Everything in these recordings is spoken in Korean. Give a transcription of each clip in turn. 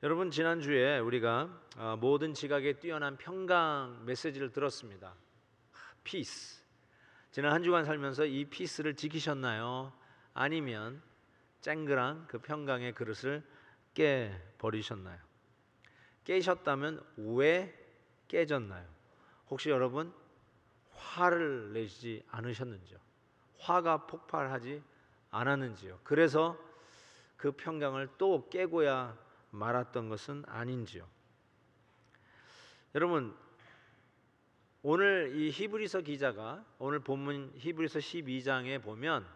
여러분, 지난주에 우리가 모든 지각에 뛰어난 평강 메시지를 들었습니다. 피스. 지난 한 주간 살면서 이 피스를 지키셨나요? 아니면 쨍그랑 그 평강의 그릇을 깨버리셨나요? 깨셨다면 왜 깨졌나요? 혹시 여러분 화를 내시지 않으셨는지요? 화가 폭발하지 않았는지요? 그래서 그 평강을 또 깨고야 말았던 것은 아닌지요? 여러분, 오늘 이 히브리서 기자가 오늘 본문 히브리서 12장에 보면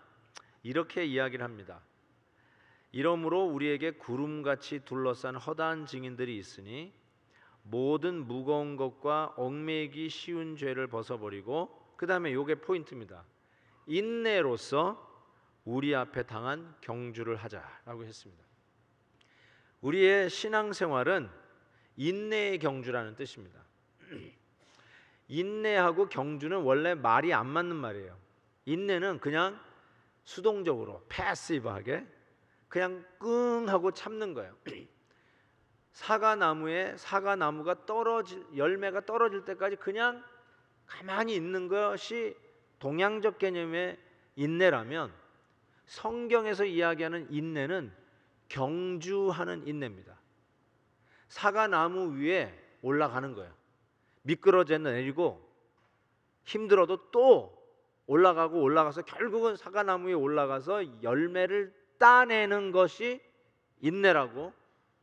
이렇게 이야기를 합니다. 이러므로 우리에게 구름같이 둘러싼 허다한 증인들이 있으니 모든 무거운 것과 얽매이기 쉬운 죄를 벗어버리고, 그 다음에 요게 포인트입니다. 인내로서 우리 앞에 당한 경주를 하자라고 했습니다. 우리의 신앙생활은 인내의 경주라는 뜻입니다. 인내하고 경주는 원래 말이 안 맞는 말이에요. 인내는 그냥 수동적으로 패시브하게 그냥 끙 하고 참는 거예요. 사과나무가 열매가 떨어질 때까지 그냥 가만히 있는 것이 동양적 개념의 인내라면, 성경에서 이야기하는 인내는 경주하는 인내입니다. 사과나무 위에 올라가는 거예요. 미끄러져 내리고 힘들어도 또 올라가서 결국은 사과나무 위에 올라가서 열매를 따내는 것이 인내라고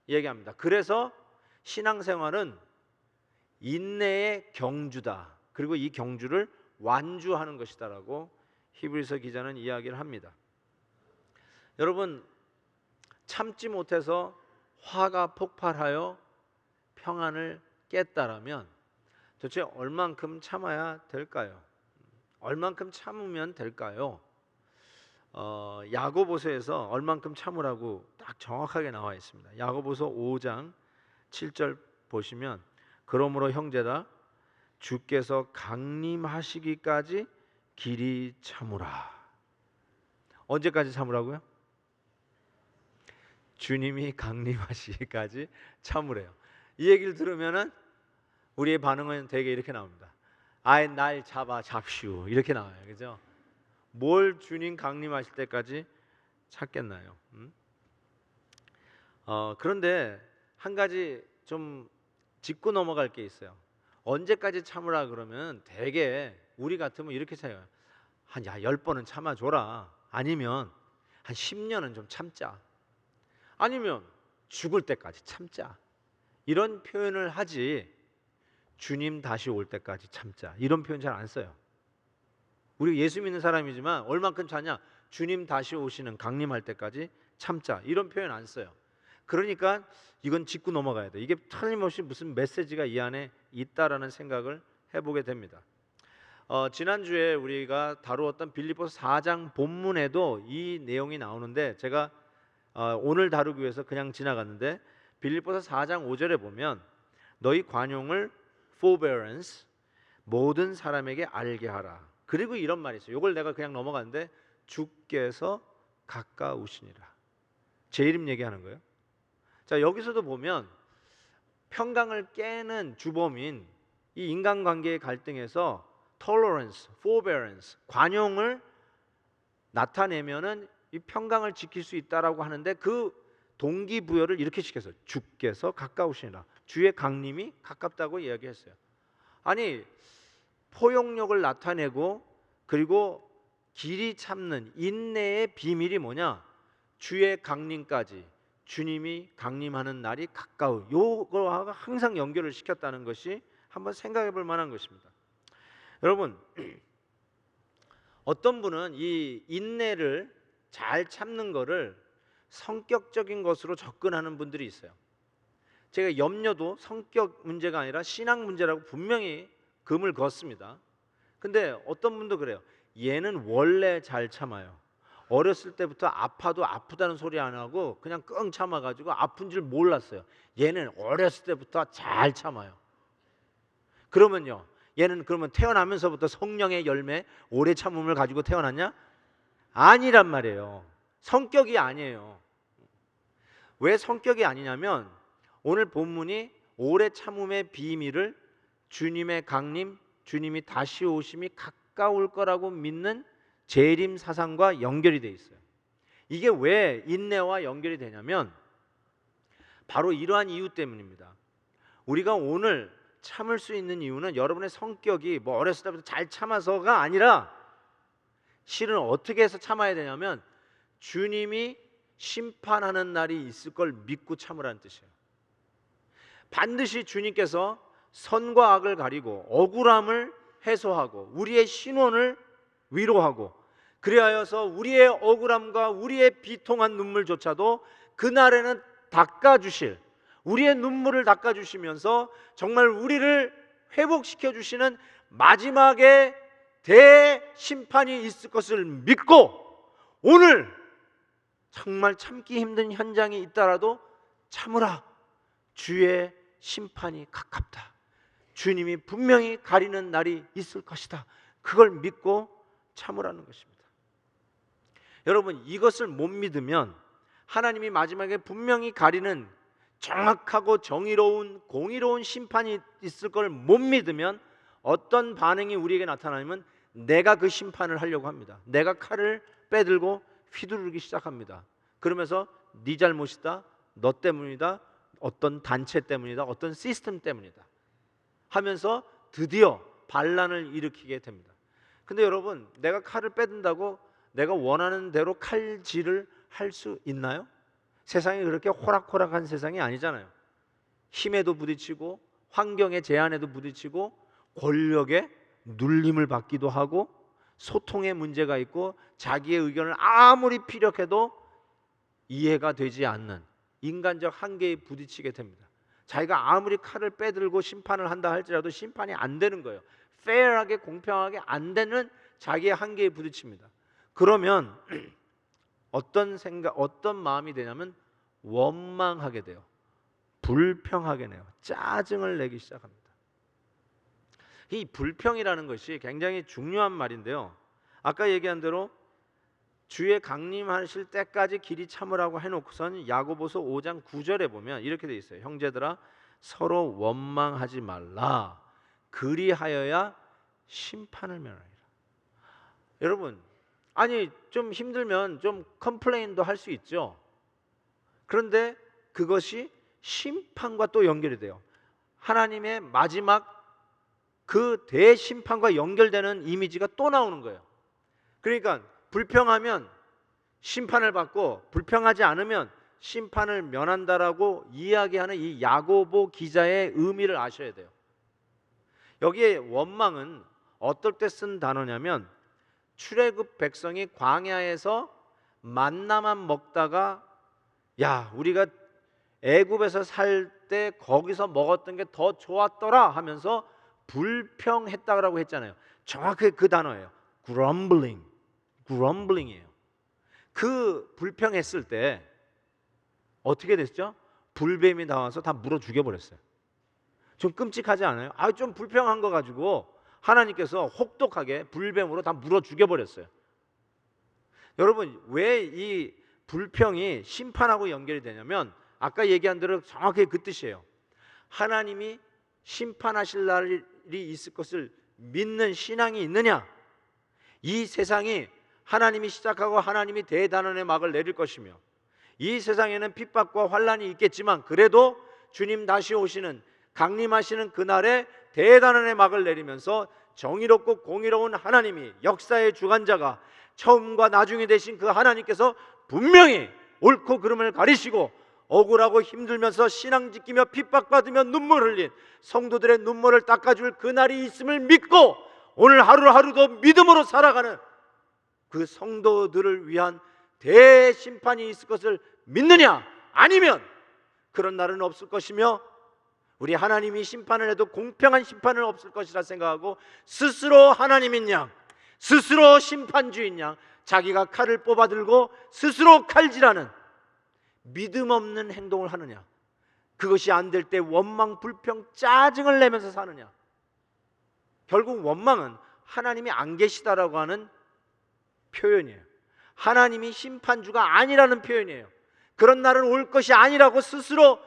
얘기합니다. 그래서 신앙생활은 인내의 경주다. 그리고 이 경주를 완주하는 것이다라고 히브리서 기자는 이야기를 합니다. 여러분, 참지 못해서 화가 폭발하여 평안을 깼다라면 도대체 얼만큼 참아야 될까요? 얼만큼 참으면 될까요? 야고보서에서 얼만큼 참으라고 딱 정확하게 나와 있습니다. 야고보서 5장 7절 보시면, 그러므로 형제다, 주께서 강림하시기까지 길이 참으라. 언제까지 참으라고요? 주님이 강림하시기까지 참으래요. 이 얘기를 들으면은 우리의 반응은 대개 이렇게 나옵니다. 아이, 날 잡시오, 이렇게 나와요. 그죠? 뭘 주님 강림하실 때까지 참겠나요? 그런데 한 가지 좀 짚고 넘어갈 게 있어요. 언제까지 참으라 그러면 대개 우리 같으면 이렇게 참아요. 한 10번은 참아줘라. 아니면 한 10년은 좀 참자. 아니면 죽을 때까지 참자. 이런 표현을 하지, 주님 다시 올 때까지 참자, 이런 표현 잘 안 써요. 우리 예수 믿는 사람이지만 얼만큼 참냐? 주님 다시 오시는 강림할 때까지 참자, 이런 표현 안 써요. 그러니까 이건 짚고 넘어가야 돼. 이게 틀림없이 무슨 메시지가 이 안에 있다라는 생각을 해보게 됩니다. 지난주에 우리가 다루었던 빌립보서 4장 본문에도 이 내용이 나오는데, 제가 오늘 다루기 위해서 그냥 지나갔는데, 빌립보서 4장 5절에 보면 너희 관용을 forbearance, 모든 사람에게 알게 하라. 그리고 이런 말이 있어요. 이걸 내가 그냥 넘어갔는데, 주께서 가까우시니라. 제 이름 얘기하는 거예요. 자, 여기서도 보면 평강을 깨는 주범인 이 인간관계의 갈등에서 tolerance, forbearance, 관용을 나타내면은 이 평강을 지킬 수 있다라고 하는데, 그 동기부여를 이렇게 시켰어요. 주께서 가까우시니라. 주의 강림이 가깝다고 이야기했어요. 아니, 포용력을 나타내고 그리고 길이 참는 인내의 비밀이 뭐냐? 주의 강림까지, 주님이 강림하는 날이 가까워, 요거와 항상 연결을 시켰다는 것이 한번 생각해 볼 만한 것입니다. 여러분, 어떤 분은 이 인내를 잘 참는 거를 성격적인 것으로 접근하는 분들이 있어요. 제가 염려도 성격 문제가 아니라 신앙 문제라고 분명히 금을 걷습니다. 근데 어떤 분도 그래요. 얘는 원래 잘 참아요. 어렸을 때부터 아파도 아프다는 소리 안 하고 그냥 끙 참아가지고 아픈 줄 몰랐어요. 얘는 어렸을 때부터 잘 참아요. 그러면요, 얘는 그러면 태어나면서부터 성령의 열매, 오래 참음을 가지고 태어났냐? 아니란 말이에요. 성격이 아니에요. 왜 성격이 아니냐면, 오늘 본문이 오래 참음의 비밀을 주님의 강림, 주님이 다시 오심이 가까울 거라고 믿는 재림 사상과 연결이 돼 있어요. 이게 왜 인내와 연결이 되냐면 바로 이러한 이유 때문입니다. 우리가 오늘 참을 수 있는 이유는 여러분의 성격이 뭐 어렸을 때부터 잘 참아서가 아니라 실은 어떻게 해서 참아야 되냐면 주님이 심판하는 날이 있을 걸 믿고 참으라는 뜻이에요. 반드시 주님께서 선과 악을 가리고 억울함을 해소하고 우리의 신원을 위로하고 그리하여서 우리의 억울함과 우리의 비통한 눈물조차도 그날에는 닦아주실, 우리의 눈물을 닦아주시면서 정말 우리를 회복시켜 주시는 마지막에 대심판이 있을 것을 믿고 오늘 정말 참기 힘든 현장이 있더라도 참으라. 주의 심판이 가깝다. 주님이 분명히 가리는 날이 있을 것이다. 그걸 믿고 참으라는 것입니다. 여러분, 이것을 못 믿으면 하나님이 마지막에 분명히 가리는 정확하고 정의로운 공의로운 심판이 있을 걸 못 믿으면 어떤 반응이 우리에게 나타나냐면 내가 그 심판을 하려고 합니다. 내가 칼을 빼들고 휘두르기 시작합니다. 그러면서 네 잘못이다, 너 때문이다, 어떤 단체 때문이다, 어떤 시스템 때문이다 하면서 드디어 반란을 일으키게 됩니다. 근데 여러분, 내가 칼을 빼든다고 내가 원하는 대로 칼질을 할 수 있나요? 세상이 그렇게 호락호락한 세상이 아니잖아요. 힘에도 부딪히고 환경의 제한에도 부딪히고 권력에 눌림을 받기도 하고 소통에 문제가 있고 자기의 의견을 아무리 피력해도 이해가 되지 않는 인간적 한계에 부딪히게 됩니다. 자기가 아무리 칼을 빼들고 심판을 한다 할지라도 심판이 안 되는 거예요. 페어하게 공평하게 안 되는 자기의 한계에 부딪힙니다. 그러면 어떤 마음이 되냐면 원망하게 돼요. 불평하게 돼요. 짜증을 내기 시작합니다. 이 불평이라는 것이 굉장히 중요한 말인데요. 아까 얘기한 대로 주의 강림하실 때까지 길이 참으라고 해놓고선 야고보서 5장 9절에 보면 이렇게 돼 있어요. 형제들아 서로 원망하지 말라. 그리하여야 심판을 면하리라. 여러분, 아니 좀 힘들면 좀 컴플레인도 할 수 있죠. 그런데 그것이 심판과 또 연결이 돼요. 하나님의 마지막 그 대심판과 연결되는 이미지가 또 나오는 거예요. 그러니까 불평하면 심판을 받고 불평하지 않으면 심판을 면한다라고 이야기하는 이 야고보 기자의 의미를 아셔야 돼요. 여기에 원망은 어떨 때 쓴 단어냐면 출애굽 백성이 광야에서 만나만 먹다가 야 우리가 애굽에서 살 때 거기서 먹었던 게 더 좋았더라 하면서 불평했다라고 했잖아요. 정확하게 그 단어예요. grumbling. 그 불평했을 때 어떻게 됐죠? 불뱀이 나와서 다 물어 죽여버렸어요. 좀 끔찍하지 않아요? 좀 불평한 거 가지고 하나님께서 혹독하게 불뱀으로 다 물어 죽여버렸어요. 여러분, 왜 이 불평이 심판하고 연결이 되냐면 아까 얘기한 대로 정확히 그 뜻이에요. 하나님이 심판하실 날이 있을 것을 믿는 신앙이 있느냐? 이 세상이 하나님이 시작하고 하나님이 대단원의 막을 내릴 것이며 이 세상에는 핍박과 환난이 있겠지만 그래도 주님 다시 오시는 강림하시는 그날에 대단원의 막을 내리면서 정의롭고 공의로운 하나님이 역사의 주관자가 처음과 나중이 되신 그 하나님께서 분명히 옳고 그름을 가리시고 억울하고 힘들면서 신앙 지키며 핍박받으며 눈물 흘린 성도들의 눈물을 닦아줄 그날이 있음을 믿고 오늘 하루하루도 믿음으로 살아가는 그 성도들을 위한 대심판이 있을 것을 믿느냐? 아니면 그런 날은 없을 것이며 우리 하나님이 심판을 해도 공평한 심판은 없을 것이라 생각하고 스스로 하나님인 양, 스스로 심판주인 양 자기가 칼을 뽑아들고 스스로 칼질하는 믿음 없는 행동을 하느냐? 그것이 안 될 때 원망, 불평, 짜증을 내면서 사느냐? 결국 원망은 하나님이 안 계시다라고 하는 표현이에요. 하나님이 심판주가 아니라는 표현이에요. 그런 날은 올 것이 아니라고 스스로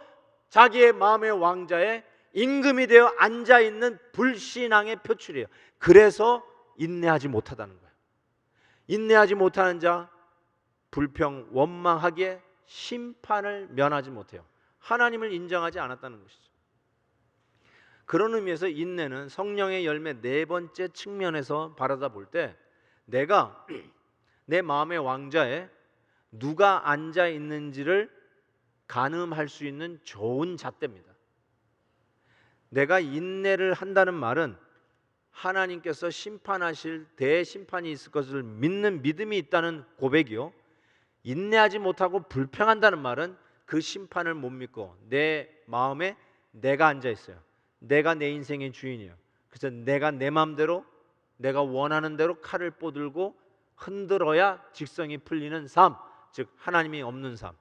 자기의 마음의 왕자에 임금이 되어 앉아 있는 불신앙의 표출이에요. 그래서 인내하지 못하다는 거예요. 인내하지 못하는 자 불평 원망하기에 심판을 면하지 못해요. 하나님을 인정하지 않았다는 것이죠. 그런 의미에서 인내는 성령의 열매 네 번째 측면에서 바라다 볼 때 내가 내 마음의 왕자에 누가 앉아 있는지를 가늠할 수 있는 좋은 잣대입니다. 내가 인내를 한다는 말은 하나님께서 심판하실 대심판이 있을 것을 믿는 믿음이 있다는 고백이요, 인내하지 못하고 불평한다는 말은 그 심판을 못 믿고 내 마음에 내가 앉아 있어요. 내가 내 인생의 주인이에요. 그래서 내가 내 마음대로 내가 원하는 대로 칼을 뻗들고 흔들어야 직성이 풀리는 삶, 즉 하나님이 없는 삶,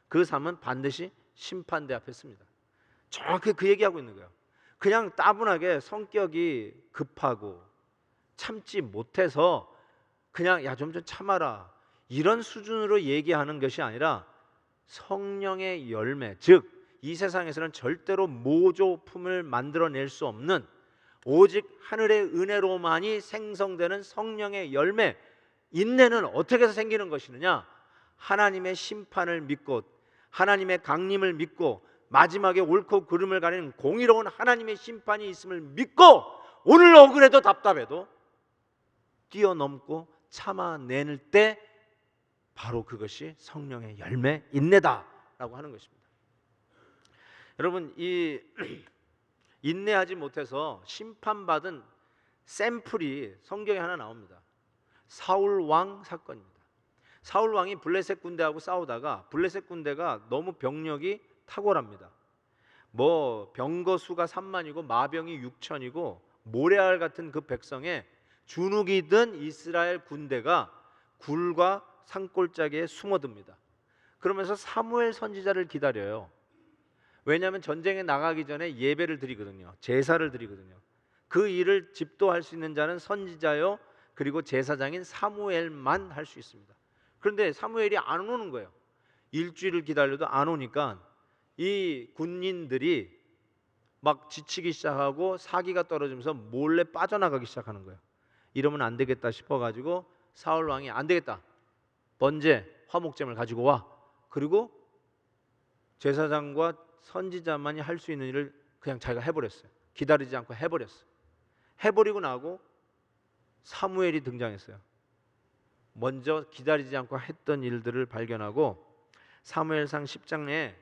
그 삶은 반드시 심판대 앞에 씁니다. 정확히 그 얘기하고 있는 거예요. 그냥 따분하게 성격이 급하고 참지 못해서 그냥 야 좀 참아라 이런 수준으로 얘기하는 것이 아니라 성령의 열매, 즉 이 세상에서는 절대로 모조품을 만들어낼 수 없는 오직 하늘의 은혜로만이 생성되는 성령의 열매, 인내는 어떻게 해서 생기는 것이느냐? 하나님의 심판을 믿고 하나님의 강림을 믿고 마지막에 옳고 그름을 가리는 공의로운 하나님의 심판이 있음을 믿고 오늘 억울해도 답답해도 뛰어넘고 참아내는 때 바로 그것이 성령의 열매, 인내다라고 하는 것입니다. 여러분, 이 인내하지 못해서 심판받은 샘플이 성경에 하나 나옵니다. 사울 왕 사건입니다. 사울 왕이 블레셋 군대하고 싸우다가 블레셋 군대가 너무 병력이 탁월합니다. 뭐 병거 수가 3만이고 마병이 6천이고 모래알 같은 그 백성에 주눅이 든 이스라엘 군대가 굴과 산골짜기에 숨어듭니다. 그러면서 사무엘 선지자를 기다려요. 왜냐하면 전쟁에 나가기 전에 예배를 드리거든요. 제사를 드리거든요. 그 일을 집도할 수 있는 자는 선지자요 그리고 제사장인 사무엘만 할 수 있습니다. 그런데 사무엘이 안 오는 거예요. 일주일을 기다려도 안 오니까 이 군인들이 막 지치기 시작하고 사기가 떨어지면서 몰래 빠져나가기 시작하는 거예요. 이러면 안 되겠다 싶어가지고 사울 왕이 안 되겠다, 번제 화목제물 가지고 와. 그리고 제사장과 선지자만이 할 수 있는 일을 그냥 자기가 해버렸어요. 기다리지 않고 해버렸어요. 해버리고 나고 사무엘이 등장했어요. 먼저 기다리지 않고 했던 일들을 발견하고 사무엘상 10장에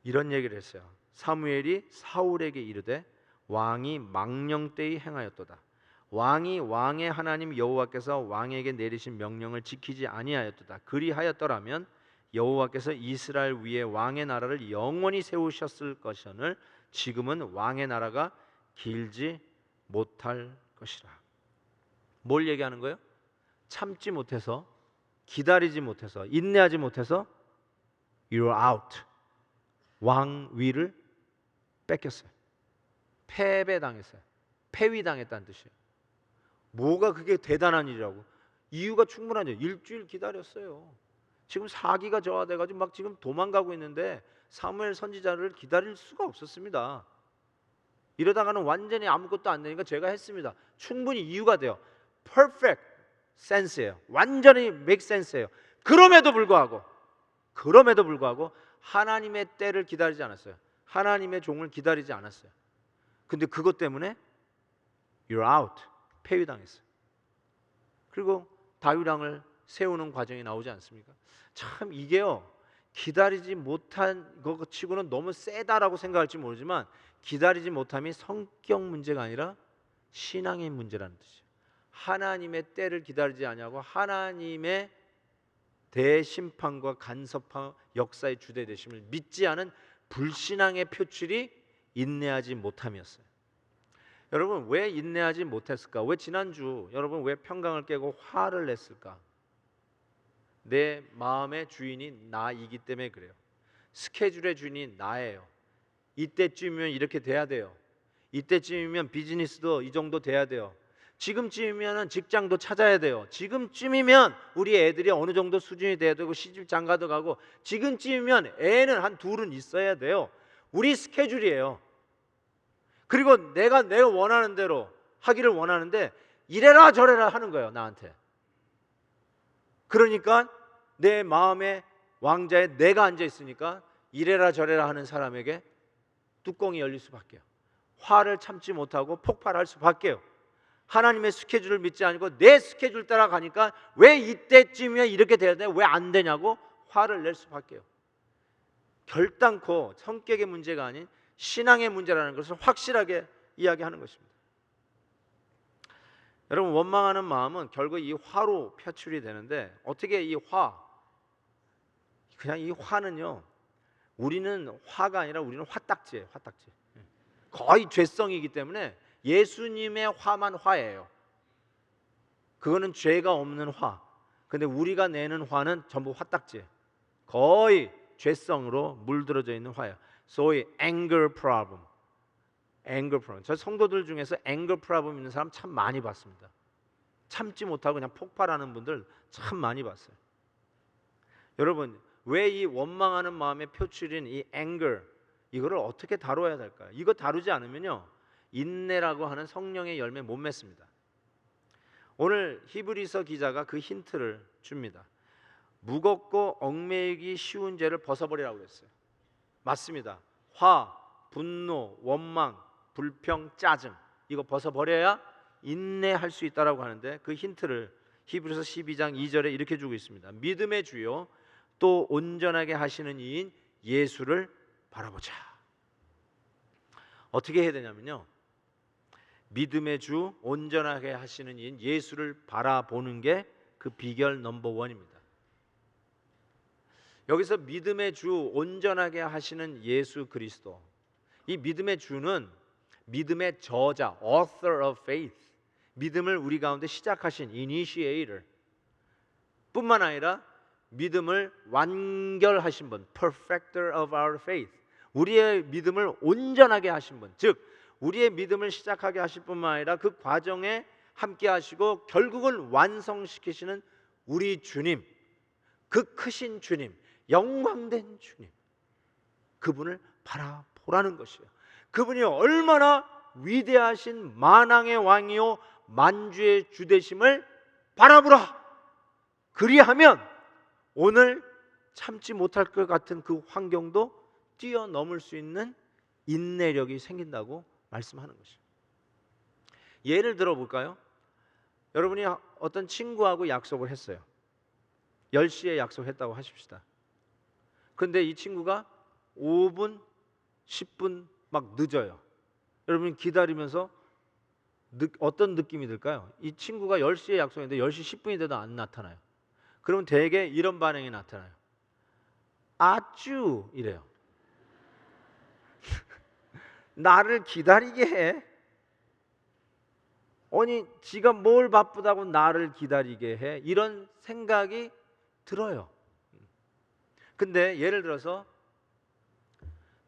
이런 얘기를 했어요. 사무엘이 사울에게 이르되 왕이 망령되이 행하였도다. 왕이 왕의 하나님 여호와께서 왕에게 내리신 명령을 지키지 아니하였도다. 그리하였더라면 여호와께서 이스라엘 위에 왕의 나라를 영원히 세우셨을 것이오늘 지금은 왕의 나라가 길지 못할 것이라. 뭘 얘기하는 거예요? 참지 못해서, 기다리지 못해서, 인내하지 못해서 You're out. 왕위를 뺏겼어요. 패배당했어요. 패위당했다는 뜻이에요. 뭐가 그게 대단한 일이라고? 이유가 충분하죠. 일주일 기다렸어요. 지금 사기가 저하돼가지고 막 지금 도망가고 있는데 사무엘 선지자를 기다릴 수가 없었습니다. 이러다가는 완전히 아무것도 안 되니까 제가 했습니다. 충분히 이유가 돼요. Perfect sense예요. 완전히 make sense예요. 그럼에도 불구하고 하나님의 때를 기다리지 않았어요. 하나님의 종을 기다리지 않았어요. 근데 그것 때문에 You're out. 폐위당했어요. 그리고 다윗 왕을 세우는 과정이 나오지 않습니까? 참 이게요, 기다리지 못한 것 치고는 너무 세다라고 생각할지 모르지만 기다리지 못함이 성격 문제가 아니라 신앙의 문제라는 뜻이에요. 하나님의 때를 기다리지 아니하고 하나님의 대심판과 간섭과 역사의 주대 되심을 믿지 않은 불신앙의 표출이 인내하지 못함이었어요. 여러분, 왜 인내하지 못했을까? 왜 지난주 여러분 왜 평강을 깨고 화를 냈을까? 내 마음의 주인이 나이기 때문에 그래요. 스케줄의 주인이 나예요. 이때쯤이면 이렇게 돼야 돼요. 이때쯤이면 비즈니스도 이 정도 돼야 돼요. 지금쯤이면 직장도 찾아야 돼요. 지금쯤이면 우리 애들이 어느 정도 수준이 돼야 되고 시집 장가도 가고 지금쯤이면 애는 한 둘은 있어야 돼요. 우리 스케줄이에요. 그리고 내가 원하는 대로 하기를 원하는데 이래라 저래라 하는 거예요, 나한테. 그러니까 내 마음의 왕자에 내가 앉아 있으니까 이래라 저래라 하는 사람에게 뚜껑이 열릴 수밖에요. 화를 참지 못하고 폭발할 수밖에요. 하나님의 스케줄을 믿지 않고 내 스케줄 따라 가니까 왜 이때쯤이면 이렇게 돼야 돼? 왜 안 되냐고 화를 낼 수밖에요. 결단코 성격의 문제가 아닌 신앙의 문제라는 것을 확실하게 이야기하는 것입니다. 여러분, 원망하는 마음은 결국 이 화로 표출이 되는데, 어떻게 이 그냥 이 화는요, 우리는 화가 아니라 우리는 화딱지예요. 화딱지. 거의 죄성이기 때문에 예수님의 화만 화예요. 그거는 죄가 없는 화. 근데 우리가 내는 화는 전부 화딱지예요. 거의 죄성으로 물들어져 있는 화예요. 소위 anger problem. 저 성도들 중에서 anger problem 있는 사람 참 많이 봤습니다. 참지 못하고 그냥 폭발하는 분들 참 많이 봤어요. 여러분, 왜 이 원망하는 마음의 표출인 이 anger, 이거를 어떻게 다뤄야 될까요? 이거 다루지 않으면요, 인내라고 하는 성령의 열매 못 맺습니다. 오늘 히브리서 기자가 그 힌트를 줍니다. 무겁고 얽매이기 쉬운 죄를 벗어버리라고 그랬어요. 맞습니다. 화, 분노, 원망, 불평, 짜증, 이거 벗어버려야 인내할 수 있다라고 하는데, 그 힌트를 히브리서 12장 2절에 이렇게 주고 있습니다. 믿음의 주요 또 온전하게 하시는 이인 예수를 바라보자. 어떻게 해야 되냐면요, 믿음의 주 온전하게 하시는 이인 예수를 바라보는 게 그 비결 넘버 원입니다. 여기서 믿음의 주 온전하게 하시는 예수 그리스도, 이 믿음의 주는 믿음의 저자, author of faith, 믿음을 우리 가운데 시작하신 initiator 뿐만 아니라 믿음을 완결하신 분, perfecter of our faith, 우리의 믿음을 온전하게 하신 분, 즉 우리의 믿음을 시작하게 하실 뿐만 아니라 그 과정에 함께 하시고 결국은 완성시키시는 우리 주님, 그 크신 주님, 영광된 주님, 그분을 바라보라는 것이에요. 그분이 얼마나 위대하신 만왕의 왕이요 만주의 주 되심을 바라보라. 그리하면 오늘 참지 못할 것 같은 그 환경도 뛰어넘을 수 있는 인내력이 생긴다고 말씀하는 것이에요. 예를 들어 볼까요? 여러분이 어떤 친구하고 약속을 했어요. 10시에 약속했다고 하십시다. 근데 이 친구가 5분, 10분 막 늦어요. 여러분이 기다리면서 어떤 느낌이 들까요? 이 친구가 10시에 약속했는데 10시 10분이 돼도 안 나타나요. 그러면 대개 이런 반응이 나타나요. 아쭈 이래요. 나를 기다리게 해. 아니 지가 뭘 바쁘다고 나를 기다리게 해. 이런 생각이 들어요. 근데 예를 들어서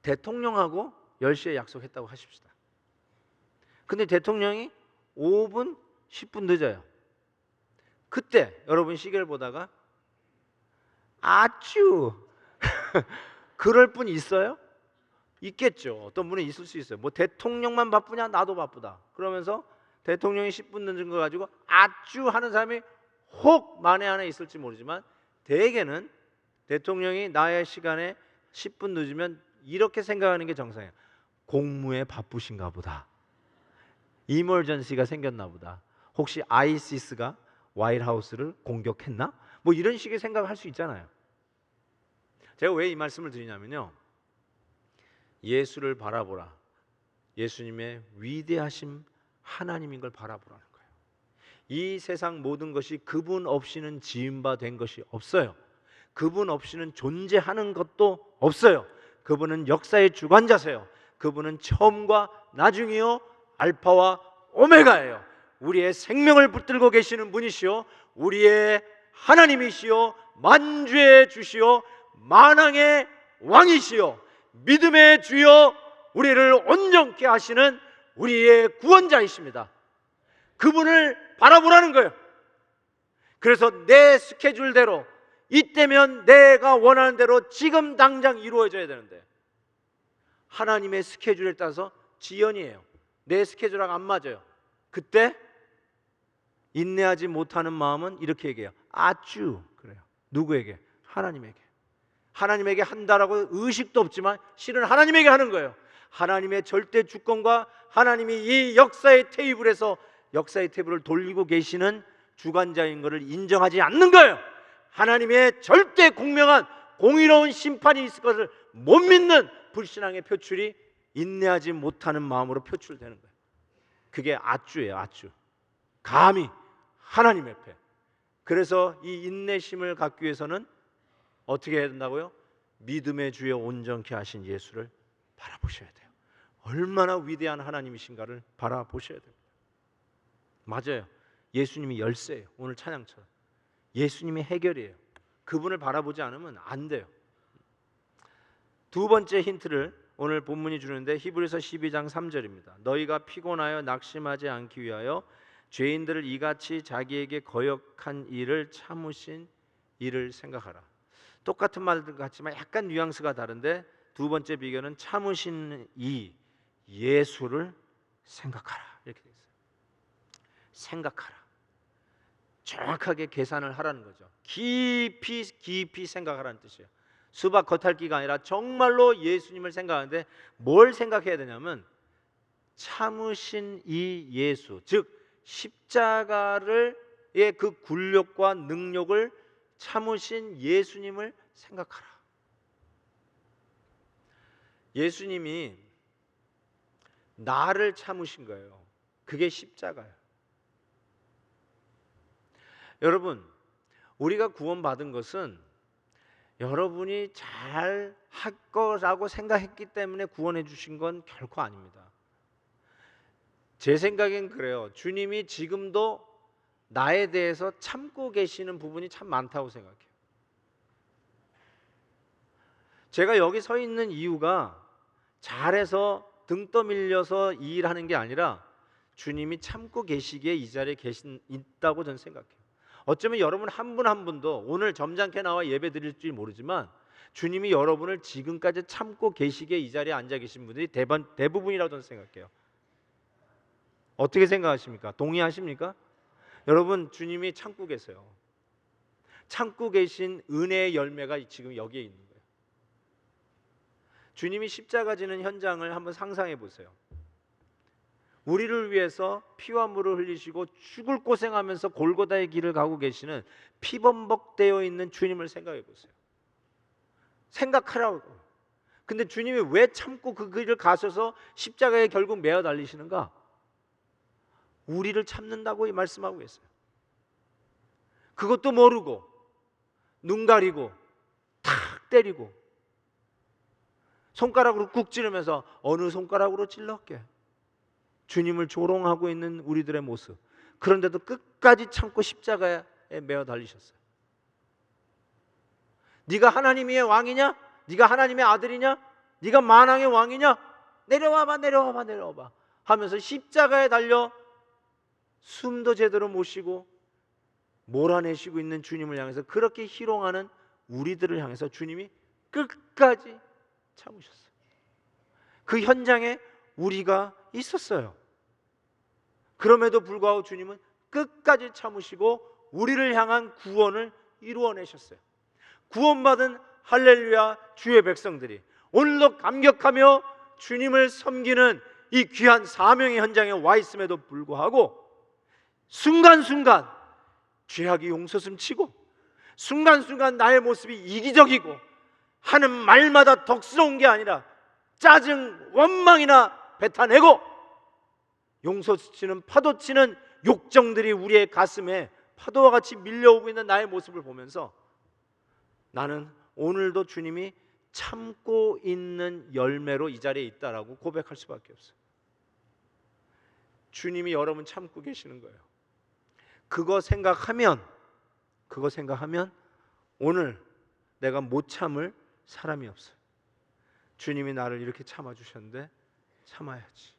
대통령하고 10시에 약속했다고 하십시다. 근데 대통령이 5분, 10분 늦어요. 그때 여러분 시계를 보다가 아쭈 그럴 분 있어요? 있겠죠. 어떤 분은 있을 수 있어요. 뭐 대통령만 바쁘냐? 나도 바쁘다. 그러면서 대통령이 10분 늦은 거 가지고 아쭈 하는 사람이 혹 만에 하나 있을지 모르지만, 대개는 대통령이 나의 시간에 10분 늦으면 이렇게 생각하는 게 정상이에요. 공무에 바쁘신가 보다. 이머전시가 생겼나 보다. 혹시 아이시스가 화이트하우스를 공격했나? 뭐 이런 식의 생각을 할 수 있잖아요. 제가 왜 이 말씀을 드리냐면요, 예수를 바라보라. 예수님의 위대하심 하나님인 걸 바라보라는 거예요. 이 세상 모든 것이 그분 없이는 지은 바 된 것이 없어요. 그분 없이는 존재하는 것도 없어요. 그분은 역사의 주관자세요. 그분은 처음과 나중이요 알파와 오메가예요. 우리의 생명을 붙들고 계시는 분이시요 우리의 하나님이시요 만주의 주시요 만왕의 왕이시요 믿음의 주요 우리를 온전케 하시는 우리의 구원자이십니다. 그분을 바라보라는 거예요. 그래서 내 스케줄대로 이때면 내가 원하는 대로 지금 당장 이루어져야 되는데 하나님의 스케줄에 따라서 지연이에요. 내 스케줄하고 안 맞아요. 그때 인내하지 못하는 마음은 이렇게 얘기해요. 아쭈 그래요. 누구에게? 하나님에게. 하나님에게 한다라고 의식도 없지만 실은 하나님에게 하는 거예요. 하나님의 절대 주권과 하나님이 이 역사의 테이블을 돌리고 계시는 주관자인 것을 인정하지 않는 거예요. 하나님의 절대 공명한 공의로운 심판이 있을 것을 못 믿는 불신앙의 표출이 인내하지 못하는 마음으로 표출되는 거예요. 그게 아쭈예요. 아쭈. 감히 하나님 앞에. 그래서 이 인내심을 갖기 위해서는 어떻게 해야 된다고요? 믿음의 주여 온전케 하신 예수를 바라보셔야 돼요. 얼마나 위대한 하나님이신가를 바라보셔야 됩니다. 맞아요. 예수님이 열쇠예요. 오늘 찬양처럼 예수님이 해결이에요. 그분을 바라보지 않으면 안 돼요. 두 번째 힌트를 오늘 본문이 주는데 히브리서 12장 3절입니다. 너희가 피곤하여 낙심하지 않기 위하여 죄인들을 이같이 자기에게 거역한 일을 참으신 이를 생각하라. 똑같은 말들 같지만 약간 뉘앙스가 다른데 두 번째 비교는 참으신 이 예수를 생각하라 이렇게 되어 있어요. 생각하라. 정확하게 계산을 하라는 거죠. 깊이 생각하라는 뜻이에요. 수박 겉핥기가 아니라 정말로 예수님을 생각하는데 뭘 생각해야 되냐면 참으신 이 예수, 즉 십자가의 그 굴욕과 능력을 참으신 예수님을 생각하라. 예수님이 나를 참으신 거예요. 그게 십자가예요. 여러분, 우리가 구원받은 것은 여러분이 잘 할 거라고 생각했기 때문에 구원해 주신 건 결코 아닙니다. 제 생각엔 그래요. 주님이 지금도 나에 대해서 참고 계시는 부분이 참 많다고 생각해요. 제가 여기 서 있는 이유가 잘해서 등 떠밀려서 일하는 게 아니라 주님이 참고 계시기에 이 자리에 있다고 저는 생각해요. 어쩌면 여러분 한 분 한 분도 오늘 점잖게 나와 예배 드릴지 모르지만 주님이 여러분을 지금까지 참고 계시기에 이 자리에 앉아 계신 분들이 대부분이라고 저는 생각해요. 어떻게 생각하십니까? 동의하십니까? 여러분, 주님이 참고 계세요. 참고 계신 은혜의 열매가 지금 여기에 있는 거예요. 주님이 십자가 지는 현장을 한번 상상해 보세요. 우리를 위해서 피와 물을 흘리시고 죽을 고생하면서 골고다의 길을 가고 계시는 피범벅되어 있는 주님을 생각해 보세요. 생각하라고. 근데 주님이 왜 참고 그 길을 가셔서 십자가에 결국 매어 달리시는가? 우리를 참는다고 말씀하고 계세요. 그것도 모르고 눈 가리고 탁 때리고 손가락으로 꾹 찌르면서 어느 손가락으로 찔렀게? 주님을 조롱하고 있는 우리들의 모습. 그런데도 끝까지 참고 십자가에 매어 달리셨어요. 네가 하나님의 왕이냐? 네가 하나님의 아들이냐? 네가 만왕의 왕이냐? 내려와봐 하면서 십자가에 달려 숨도 제대로 못 쉬고 몰아내시고 있는 주님을 향해서 그렇게 희롱하는 우리들을 향해서 주님이 끝까지 참으셨어요. 그 현장에 우리가 있었어요. 그럼에도 불구하고 주님은 끝까지 참으시고 우리를 향한 구원을 이루어내셨어요. 구원받은 할렐루야 주의 백성들이 오늘도 감격하며 주님을 섬기는 이 귀한 사명의 현장에 와 있음에도 불구하고 순간순간 죄악이 용서슴치고 순간순간 나의 모습이 이기적이고 하는 말마다 덕스러운 게 아니라 짜증, 원망이나 뱉어내고 용서치는 파도치는 욕정들이 우리의 가슴에 파도와 같이 밀려오고 있는 나의 모습을 보면서 나는 오늘도 주님이 참고 있는 열매로 이 자리에 있다라고 고백할 수밖에 없어요. 주님이 여러분 참고 계시는 거예요. 그거 생각하면 오늘 내가 못 참을 사람이 없어요. 주님이 나를 이렇게 참아주셨는데 참아야지.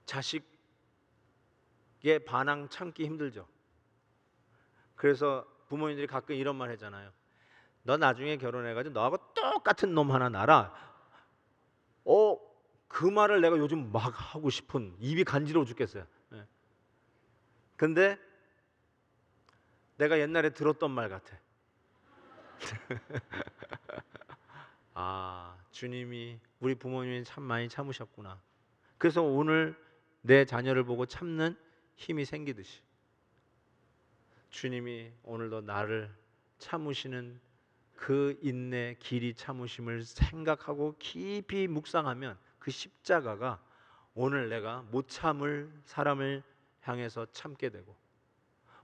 자식의 반항 참기 힘들죠. 그래서 부모님들이 가끔 이런 말 하잖아요. 너 나중에 결혼해가지고 너하고 똑같은 놈 하나 낳아라. 그 말을 내가 요즘 막 하고 싶은, 입이 간지러워 죽겠어요. 예. 근데 내가 옛날에 들었던 말 같아. 아, 주님이, 우리 부모님이 참 많이 참으셨구나. 그래서 오늘 내 자녀를 보고 참는 힘이 생기듯이 주님이 오늘도 나를 참으시는 그 인내, 길이 참으심을 생각하고 깊이 묵상하면 그 십자가가 오늘 내가 못 참을 사람을 향해서 참게 되고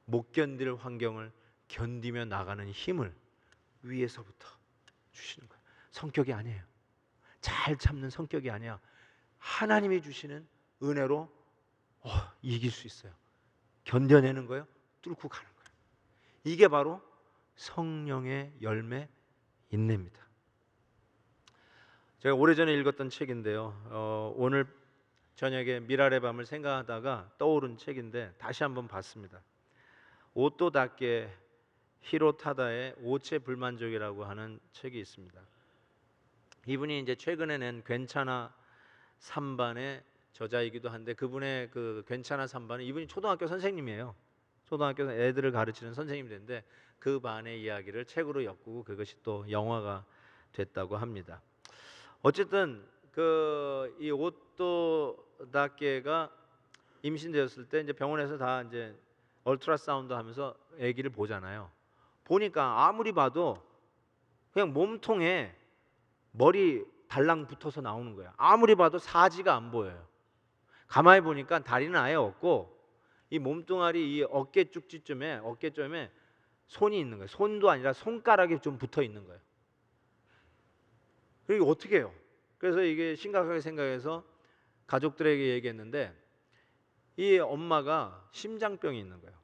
못 견딜 환경을 견디며 나가는 힘을 위에서부터 주시는 거예요. 성격이 아니에요. 잘 참는 성격이 아니야. 하나님이 주시는 은혜로 이길 수 있어요. 견뎌내는 거예요. 뚫고 가는 거예요. 이게 바로 성령의 열매, 인내입니다. 제가 오래전에 읽었던 책인데요, 오늘 저녁에 미랄의 밤을 생각하다가 떠오른 책인데 다시 한번 봤습니다. 오또 다케 히로타다의 오체 불만족이라고 하는 책이 있습니다. 이분이 이제 최근에 낸 괜찮아 3반의 저자이기도 한데, 그분의 그 괜찮아 3반은 이분이 초등학교 선생님이에요. 초등학교 애들을 가르치는 선생님이 됐는데 그 반의 이야기를 책으로 엮고 그것이 또 영화가 됐다고 합니다. 어쨌든 이 오또 다케가 임신되었을 때 이제 병원에서 다 이제 얼트라사운드 하면서 아기를 보잖아요. 보니까 아무리 봐도 그냥 몸통에 머리 달랑 붙어서 나오는 거야. 아무리 봐도 사지가 안 보여요. 가만히 보니까 다리는 아예 없고 이 몸뚱아리 이 어깨 쭉지쯤에 어깨점에 손이 있는 거예요. 손도 아니라 손가락이 좀 붙어 있는 거예요. 그리고 어떻게 해요? 그래서 이게 심각하게 생각해서 가족들에게 얘기했는데 이 엄마가 심장병이 있는 거예요.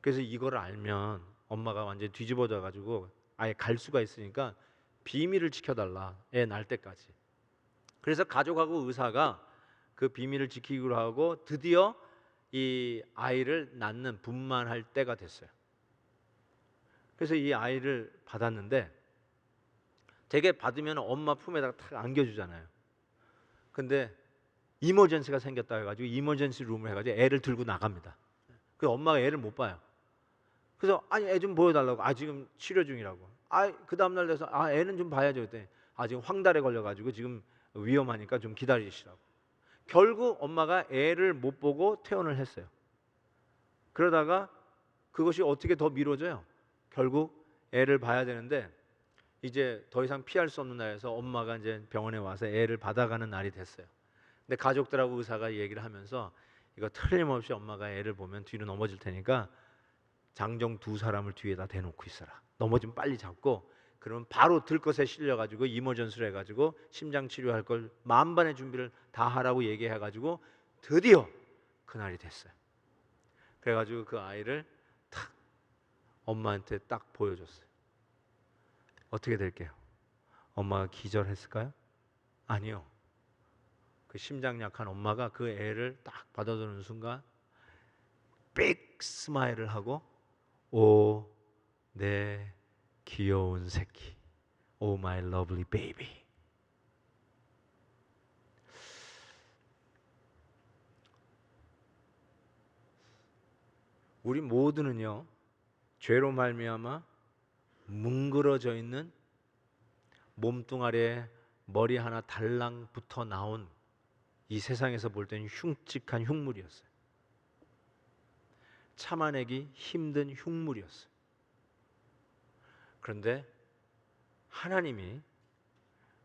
그래서 이걸 알면 엄마가 완전히 뒤집어져 가지고 아예 갈 수가 있으니까 비밀을 지켜달라, 애 낳을 때까지. 그래서 가족하고 의사가 그 비밀을 지키기로 하고 드디어 이 아이를 낳는 분만할 때가 됐어요. 그래서 이 아이를 받았는데 되게 받으면 엄마 품에다가 탁 안겨주잖아요. 근데 이머전시가 생겼다 해가지고 이머전시 룸을 해가지고 애를 들고 나갑니다. 그 엄마가 애를 못 봐요. 그래서 아니 애 좀 보여달라고. 지금 치료 중이라고. 그 다음날 돼서 애는 좀 봐야죠. 그때 지금 황달에 걸려가지고 지금 위험하니까 좀 기다리시라고. 결국 엄마가 애를 못 보고 퇴원을 했어요. 그러다가 그것이 어떻게 더 미뤄져요. 결국 애를 봐야 되는데 이제 더 이상 피할 수 없는 날에서 엄마가 이제 병원에 와서 애를 받아가는 날이 됐어요. 근데 가족들하고 의사가 얘기를 하면서 이거 틀림없이 엄마가 애를 보면 뒤로 넘어질 테니까 장정 2사람을 뒤에다 대놓고 있어라. 넘어지면 빨리 잡고 그러면 바로 들것에 실려가지고 이머전스를 해가지고 심장 치료할 걸 만반의 준비를 다 하라고 얘기해가지고 드디어 그날이 됐어요. 그래가지고 그 아이를 탁 엄마한테 딱 보여줬어요. 어떻게 될게요? 엄마가 기절했을까요? 아니요. 그 심장 약한 엄마가 그 애를 딱 받아주는 순간 빅 스마일을 하고 오 내 귀여운 새끼, 오 마이 러블리 베이비. 우리 모두는요 죄로 말미암아 뭉그러져 있는 몸뚱아리에 머리 하나 달랑 붙어 나온 이 세상에서 볼 때는 흉측한 흉물이었어요. 참아내기 힘든 흉물이었어요. 그런데 하나님이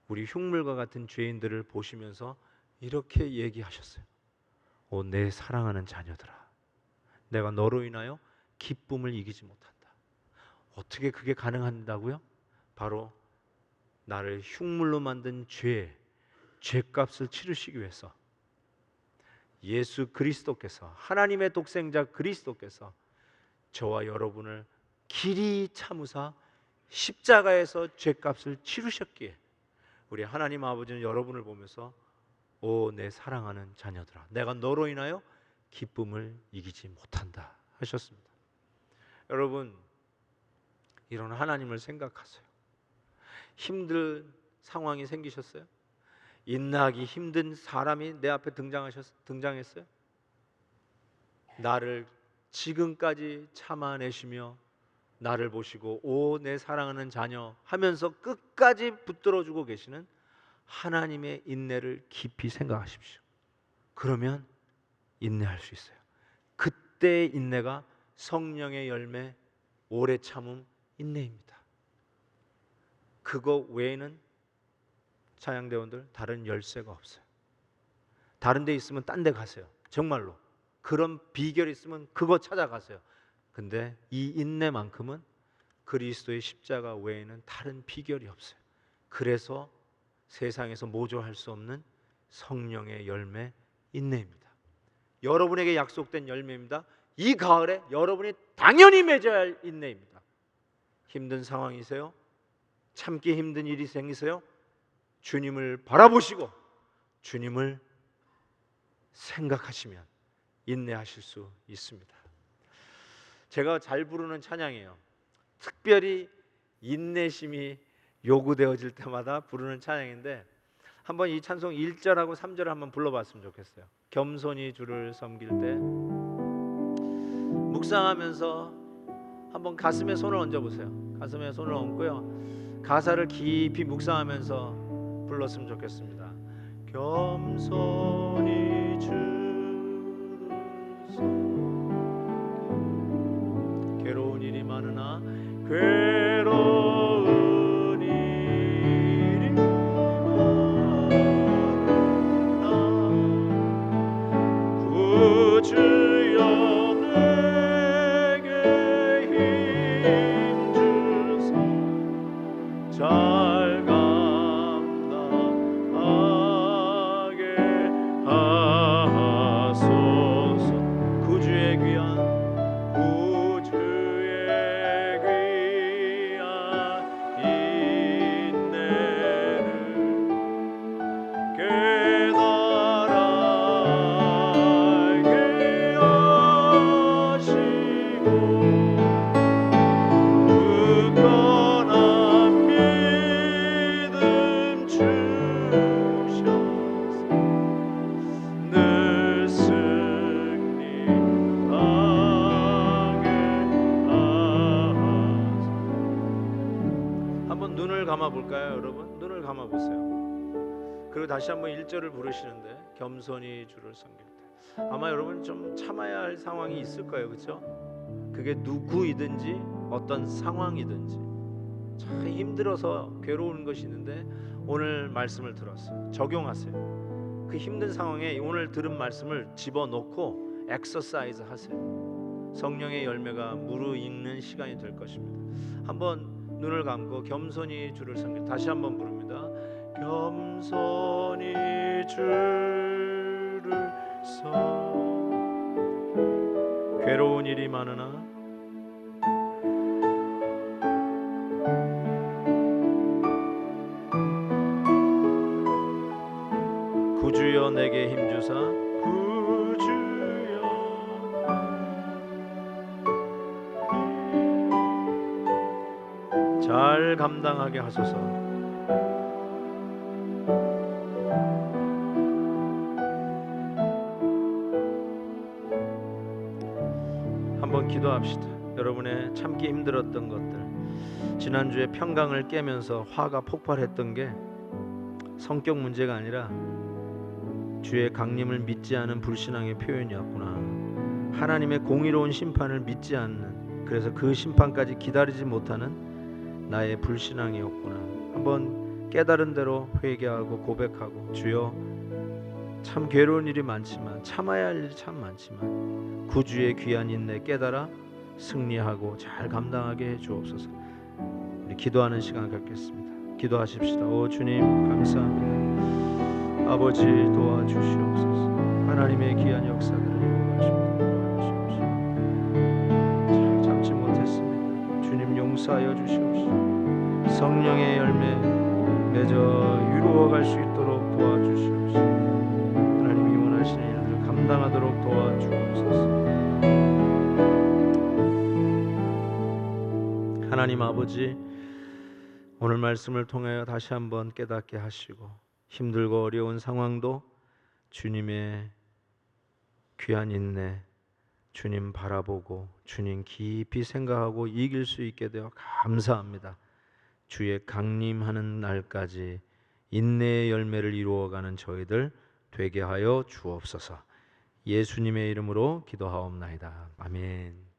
우리 흉물과 같은 죄인들을 보시면서 이렇게 얘기하셨어요. 오 내 사랑하는 자녀들아, 내가 너로 인하여 기쁨을 이기지 못한다. 어떻게 그게 가능한다고요? 바로 나를 흉물로 만든 죄값을 치르시기 위해서 예수 그리스도께서, 하나님의 독생자 그리스도께서 저와 여러분을 길이 참으사 십자가에서 죄값을 치르셨기에 우리 하나님 아버지는 여러분을 보면서 오 내 사랑하는 자녀들아, 내가 너로 인하여 기쁨을 이기지 못한다 하셨습니다. 여러분, 이런 하나님을 생각하세요. 힘든 상황이 생기셨어요? 인내하기 힘든 사람이 내 앞에 등장했어요? 나를 지금까지 참아내시며 나를 보시고 오 내 사랑하는 자녀 하면서 끝까지 붙들어주고 계시는 하나님의 인내를 깊이 생각하십시오. 그러면 인내할 수 있어요. 그때의 인내가 성령의 열매, 오래 참음, 인내입니다. 그거 외에는 찬양대원들 다른 열쇠가 없어요. 다른 데 있으면 딴 데 가세요. 정말로 그런 비결이 있으면 그거 찾아가세요. 근데 이 인내만큼은 그리스도의 십자가 외에는 다른 비결이 없어요. 그래서 세상에서 모조할 수 없는 성령의 열매, 인내입니다. 여러분에게 약속된 열매입니다. 이 가을에 여러분이 당연히 맺어야 할 인내입니다. 힘든 상황이세요? 참기 힘든 일이 생기세요? 주님을 바라보시고 주님을 생각하시면 인내하실 수 있습니다. 제가 잘 부르는 찬양이에요. 특별히 인내심이 요구되어질 때마다 부르는 찬양인데 한번 이 찬송 1절하고 3절을 한번 불러봤으면 좋겠어요. 겸손히 주를 섬길 때 묵상하면서 한번 가슴에 손을 얹어보세요. 가슴에 손을 얹고요, 가사를 깊이 묵상하면서 불렀으면 좋겠습니다. 겸손히 주를 섬길, 괴로운 일이 많으나 괴로운 일이 많으나 구주여 내게 힘주사 잘 감당하게 하소서. 구주의 귀한 인내를 깨달게 하시고 굳건한 믿음 주셔서 늘 승리하게 하소서. 한번 눈을 감아 볼까요, 여러분? 눈을 감아 보세요. 그리고 다시 한번 1절을 부르시는데 겸손히 주를 섬길 때 아마 여러분 좀 참아야 할 상황이 있을 거예요, 그렇죠? 그게 누구이든지 어떤 상황이든지 참 힘들어서 괴로운 것이 있는데 오늘 말씀을 들었어요. 적용하세요. 그 힘든 상황에 오늘 들은 말씀을 집어넣고 엑서사이즈 하세요. 성령의 열매가 무르익는 시간이 될 것입니다. 한번 눈을 감고 겸손히 주를 섬길, 다시 한번 부릅니다. 겸손히 주를 섬길, 괴로운 일이 많으나 구주여 내게 힘주사 구주여 잘 감당하게 하소서. 한번 기도합시다. 여러분의 참기 힘들었던 것들, 지난주에 평강을 깨면서 화가 폭발했던 게 성격 문제가 아니라 주의 강림을 믿지 않은 불신앙의 표현이었구나. 하나님의 공의로운 심판을 믿지 않는, 그래서 그 심판까지 기다리지 못하는 나의 불신앙이었구나. 한번 깨달은 대로 회개하고 고백하고, 주여 참 괴로운 일이 많지만, 참아야 할 일이 참 많지만 구주의 귀한 인내 깨달아 승리하고 잘 감당하게 해 주옵소서. 우리 기도하는 시간 갖겠습니다. 기도하십시다. 오 주님 감사합니다. 아버지 도와주시옵소서. 하나님의 귀한 역사들을 이루어가시옵소서. 잘 참지 못했습니다. 주님 용서하여 주시옵소서. 성령의 열매 맺어 이루어갈 수 있도록 도와주시옵소서. 하나님이 원하시는 일들을 감당하도록 도와주옵소서. 하나님 아버지, 오늘 말씀을 통하여 다시 한번 깨닫게 하시고 힘들고 어려운 상황도 주님의 귀한 인내, 주님 바라보고 주님 깊이 생각하고 이길 수 있게 되어 감사합니다. 주의 강림하는 날까지 인내의 열매를 이루어가는 저희들 되게 하여 주옵소서. 예수님의 이름으로 기도하옵나이다. 아멘.